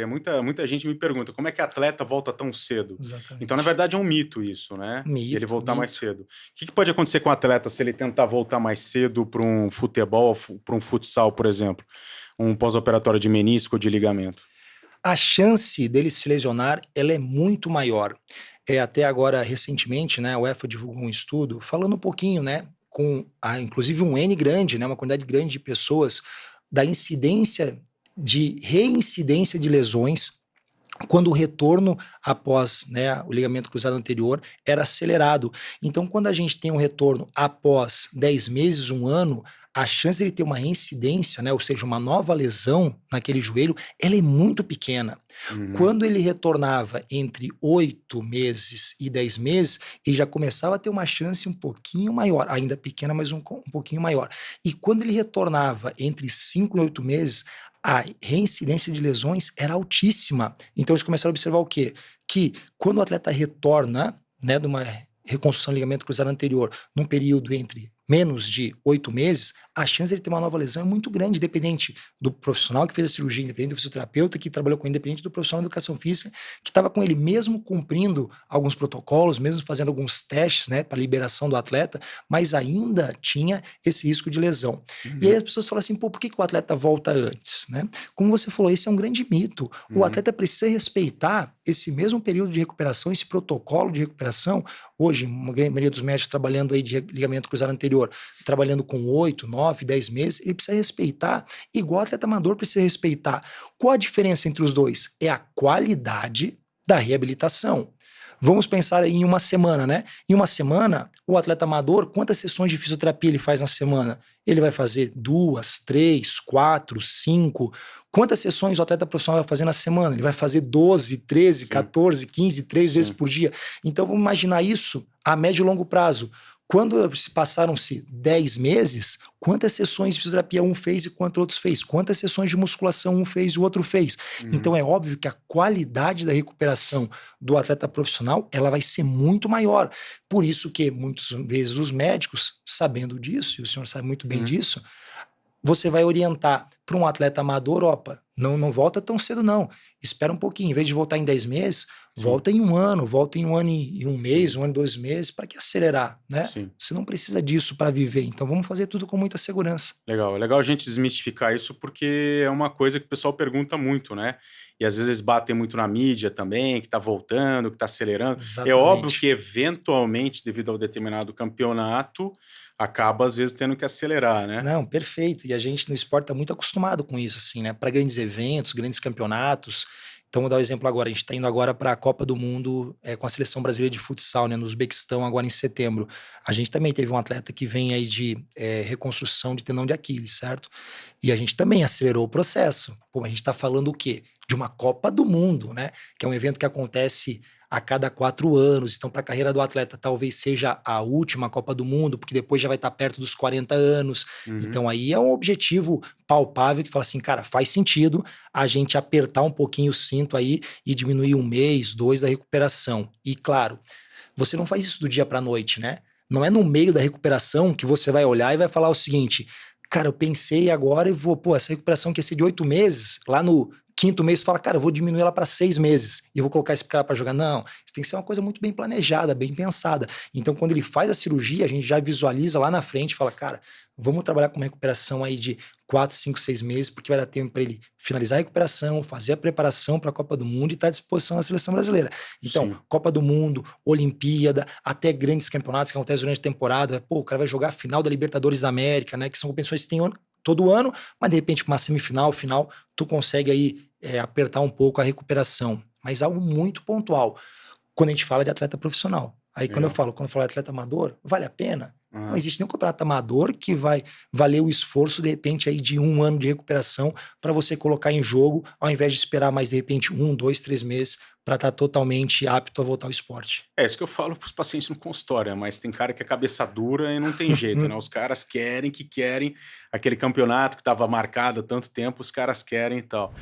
muita gente me pergunta como é que atleta volta tão cedo? Exatamente. Então, na verdade, é um mito isso, né? Mito, Ele voltar mais mito. cedo. O que pode acontecer com o atleta se ele tentar voltar mais cedo para um futebol, para um futsal, por exemplo? Um pós-operatório de menisco ou de ligamento? A chance dele se lesionar, ela é muito maior. Até agora, recentemente, né, a UEFA divulgou um estudo falando um pouquinho, né, com inclusive um N grande, né, uma quantidade grande de pessoas, da incidência de reincidência de lesões quando o retorno após, né, o ligamento cruzado anterior era acelerado. Então, quando a gente tem um retorno após 10 meses, um ano, a chance dele ter uma reincidência, né, ou seja, uma nova lesão naquele joelho, ela é muito pequena. Uhum. Quando ele retornava entre 8 meses e 10 meses, ele já começava a ter uma chance um pouquinho maior, ainda pequena, mas um pouquinho maior. E quando ele retornava entre 5 e 8 meses, a reincidência de lesões era altíssima. Então eles começaram a observar o quê? Que quando o atleta retorna, né, de uma reconstrução de ligamento cruzado anterior, num período entre menos de 8 meses, a chance de ele ter uma nova lesão é muito grande, independente do profissional que fez a cirurgia, independente do fisioterapeuta que trabalhou com ele, independente do profissional de educação física que estava com ele, mesmo cumprindo alguns protocolos, mesmo fazendo alguns testes, né, para liberação do atleta, mas ainda tinha esse risco de lesão. E aí Uhum. as pessoas falam assim, pô, por que o atleta volta antes, né? Como você falou, esse é um grande mito. O Uhum. atleta precisa respeitar esse mesmo período de recuperação, esse protocolo de recuperação. Hoje, uma grande maioria dos médicos trabalhando aí de ligamento cruzado anterior, trabalhando com 8, 9, 10 meses, ele precisa respeitar, igual o atleta amador precisa respeitar. Qual a diferença entre os dois? É a qualidade da reabilitação. Vamos pensar aí em uma semana, né? Em uma semana, o atleta amador, quantas sessões de fisioterapia ele faz na semana? Ele vai fazer 2, 3, 4, 5. Quantas sessões o atleta profissional vai fazer na semana? Ele vai fazer 12, 13, Sim, 14, 15, 3 vezes sim. por dia. Então vamos imaginar isso a médio e longo prazo. Quando se passaram-se 10 meses, quantas sessões de fisioterapia um fez e quantos outros fez? Quantas sessões de musculação um fez e o outro fez? Uhum. Então é óbvio que a qualidade da recuperação do atleta profissional, ela vai ser muito maior. Por isso que muitas vezes os médicos, sabendo disso, e o senhor sabe muito bem Uhum. disso, você vai orientar para um atleta amador, opa, não volta tão cedo não, espera um pouquinho, em vez de voltar em 10 meses, Sim, volta em um ano, volta em um ano e um mês, sim, um ano e 2 meses, para que acelerar, né? sim. Você não precisa disso para viver, então vamos fazer tudo com muita segurança. Legal, é legal a gente desmistificar isso, porque é uma coisa que o pessoal pergunta muito, né? E às vezes batem muito na mídia também, que tá voltando, que tá acelerando. É óbvio Exatamente. que eventualmente, devido ao determinado campeonato, acaba às vezes tendo que acelerar, né? Não, perfeito. E a gente no esporte está muito acostumado com isso, assim, né? Para grandes eventos, grandes campeonatos. Então, vou dar um exemplo agora. A gente está indo agora para a Copa do Mundo com a seleção brasileira de futsal, né? No Uzbequistão, agora em setembro. A gente também teve um atleta que vem aí de reconstrução de tendão de Aquiles, certo? E a gente também acelerou o processo. Pô, a gente está falando o quê? De uma Copa do Mundo, né? Que é um evento que acontece a cada 4 anos. Então, para a carreira do atleta, talvez seja a última Copa do Mundo, porque depois já vai estar perto dos 40 anos. Uhum. Então, aí é um objetivo palpável que fala assim, cara, faz sentido a gente apertar um pouquinho o cinto aí e diminuir um mês, 2 da recuperação. E, claro, você não faz isso do dia para a noite, né? Não é no meio da recuperação que você vai olhar e vai falar o seguinte, cara, eu pensei agora e vou, pô, essa recuperação que ia ser de 8 meses, lá no quinto mês, você fala, cara, eu vou diminuir ela para 6 meses e eu vou colocar esse cara para jogar. Não, isso tem que ser uma coisa muito bem planejada, bem pensada. Então, quando ele faz a cirurgia, a gente já visualiza lá na frente e fala, cara, vamos trabalhar com uma recuperação aí de 4, 5, 6 meses, porque vai dar tempo para ele finalizar a recuperação, fazer a preparação para a Copa do Mundo e estar à disposição da seleção brasileira. Então, Sim. Copa do Mundo, Olimpíada, até grandes campeonatos que acontecem durante a temporada. Pô, o cara vai jogar a final da Libertadores da América, né? Que são competições que tem todo ano, mas de repente com uma semifinal, final, tu consegue aí apertar um pouco a recuperação. Mas algo muito pontual, quando a gente fala de atleta profissional. Aí Legal. quando eu falo de atleta amador, vale a pena? Não Aham. existe nenhum campeonato amador que vai valer o esforço, de repente, aí de um ano de recuperação para você colocar em jogo, ao invés de esperar mais, de repente, 1, 2, 3 meses para estar totalmente apto a voltar ao esporte. É isso que eu falo para os pacientes no consultório, né, mas tem cara que é cabeça dura e não tem jeito, né? Os caras querem aquele campeonato que estava marcado há tanto tempo, os caras querem e tal.